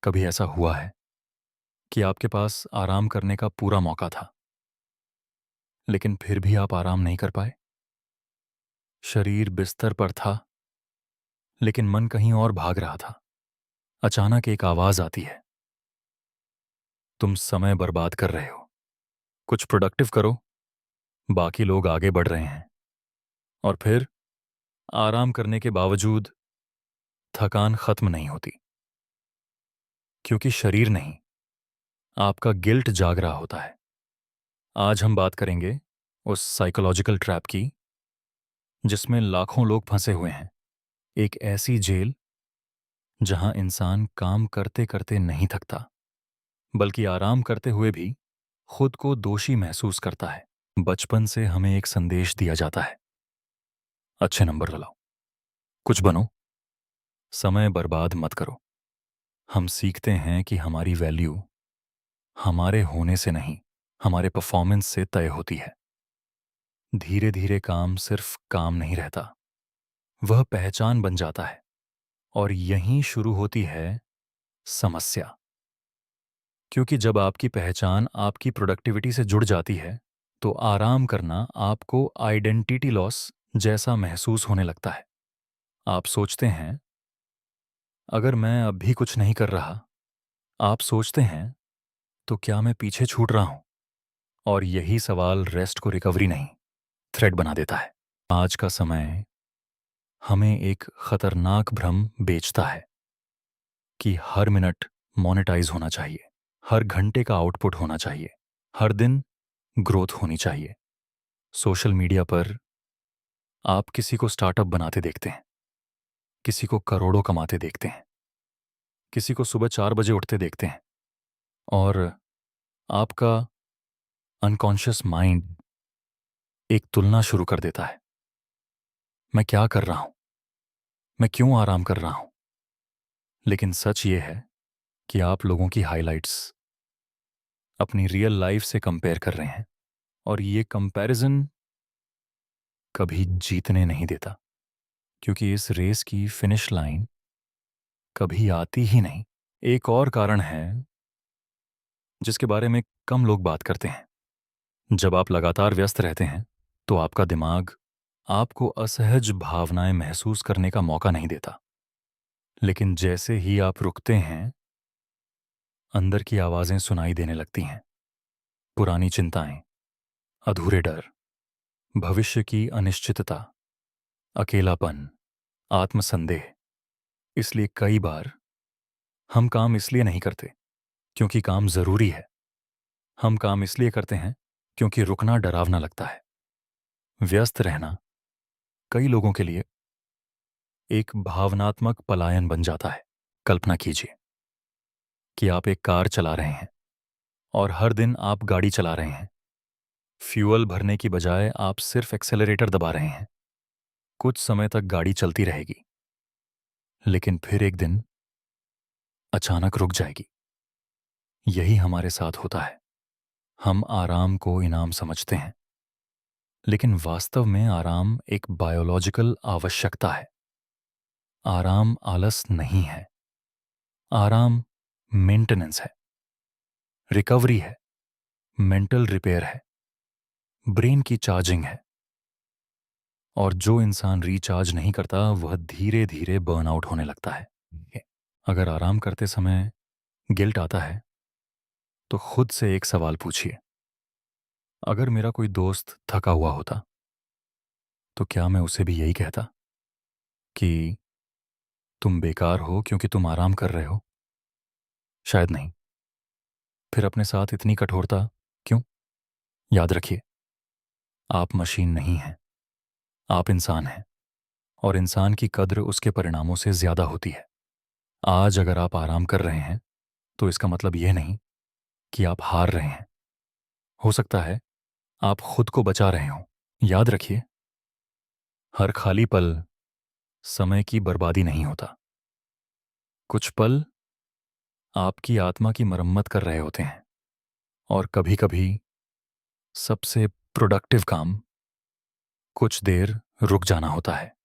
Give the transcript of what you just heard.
कभी ऐसा हुआ है कि आपके पास आराम करने का पूरा मौका था, लेकिन फिर भी आप आराम नहीं कर पाए? शरीर बिस्तर पर था, लेकिन मन कहीं और भाग रहा था। अचानक एक आवाज आती है, तुम समय बर्बाद कर रहे हो, कुछ प्रोडक्टिव करो। बाकी लोग आगे बढ़ रहे हैं। और फिर आराम करने के बावजूद थकान खत्म नहीं होती, क्योंकि शरीर नहीं, आपका गिल्ट जाग रहा होता है। आज हम बात करेंगे उस साइकोलॉजिकल ट्रैप की जिसमें लाखों लोग फंसे हुए हैं। एक ऐसी जेल जहां इंसान काम करते करते नहीं थकता, बल्कि आराम करते हुए भी खुद को दोषी महसूस करता है। बचपन से हमें एक संदेश दिया जाता है, अच्छे नंबर लाओ, कुछ बनो, समय बर्बाद मत करो। हम सीखते हैं कि हमारी वैल्यू हमारे होने से नहीं, हमारे परफॉर्मेंस से तय होती है। धीरे धीरे काम सिर्फ काम नहीं रहता, वह पहचान बन जाता है। और यहीं शुरू होती है समस्या, क्योंकि जब आपकी पहचान आपकी प्रोडक्टिविटी से जुड़ जाती है, तो आराम करना आपको आइडेंटिटी लॉस जैसा महसूस होने लगता है। आप सोचते हैं, अगर मैं अब भी कुछ नहीं कर रहा, आप सोचते हैं, तो क्या मैं पीछे छूट रहा हूं? और यही सवाल रेस्ट को रिकवरी नहीं, थ्रेड बना देता है। आज का समय हमें एक खतरनाक भ्रम बेचता है कि हर मिनट मोनेटाइज होना चाहिए, हर घंटे का आउटपुट होना चाहिए, हर दिन ग्रोथ होनी चाहिए। सोशल मीडिया पर आप किसी को स्टार्टअप बनाते देखते हैं, किसी को करोड़ों कमाते देखते हैं, किसी को सुबह 4 बजे उठते देखते हैं। और आपका अनकॉन्शियस माइंड एक तुलना शुरू कर देता है, मैं क्या कर रहा हूं, मैं क्यों आराम कर रहा हूं? लेकिन सच ये है कि आप लोगों की हाइलाइट्स अपनी रियल लाइफ से कंपेयर कर रहे हैं, और ये कंपैरिजन कभी जीतने नहीं देता, क्योंकि इस रेस की फिनिश लाइन कभी आती ही नहीं। एक और कारण है जिसके बारे में कम लोग बात करते हैं। जब आप लगातार व्यस्त रहते हैं, तो आपका दिमाग आपको असहज भावनाएं महसूस करने का मौका नहीं देता। लेकिन जैसे ही आप रुकते हैं, अंदर की आवाजें सुनाई देने लगती हैं। पुरानी चिंताएं, अधूरे डर, भविष्य की अनिश्चितता, अकेलापन, आत्मसंदेह। इसलिए कई बार हम काम इसलिए नहीं करते क्योंकि काम जरूरी है, हम काम इसलिए करते हैं क्योंकि रुकना डरावना लगता है। व्यस्त रहना कई लोगों के लिए एक भावनात्मक पलायन बन जाता है। कल्पना कीजिए कि आप एक कार चला रहे हैं और हर दिन आप गाड़ी चला रहे हैं। फ्यूल भरने की बजाय आप सिर्फ एक्सेलरेटर दबा रहे हैं। कुछ समय तक गाड़ी चलती रहेगी, लेकिन फिर एक दिन अचानक रुक जाएगी। यही हमारे साथ होता है। हम आराम को इनाम समझते हैं, लेकिन वास्तव में आराम एक बायोलॉजिकल आवश्यकता है। आराम आलस नहीं है, आराम मेंटेनेंस है, रिकवरी है, मेंटल रिपेयर है, ब्रेन की चार्जिंग है। और जो इंसान रिचार्ज नहीं करता, वह धीरे धीरे बर्नआउट होने लगता है। अगर आराम करते समय गिल्ट आता है, तो खुद से एक सवाल पूछिए, अगर मेरा कोई दोस्त थका हुआ होता, तो क्या मैं उसे भी यही कहता कि तुम बेकार हो क्योंकि तुम आराम कर रहे हो? शायद नहीं। फिर अपने साथ इतनी कठोरता क्यों? याद रखिए, आप मशीन नहीं हैं, आप इंसान हैं, और इंसान की कद्र उसके परिणामों से ज्यादा होती है। आज अगर आप आराम कर रहे हैं, तो इसका मतलब यह नहीं कि आप हार रहे हैं। हो सकता है आप खुद को बचा रहे हों। याद रखिए, हर खाली पल समय की बर्बादी नहीं होता। कुछ पल आपकी आत्मा की मरम्मत कर रहे होते हैं। और कभी-कभी सबसे प्रोडक्टिव काम कुछ देर रुक जाना होता है।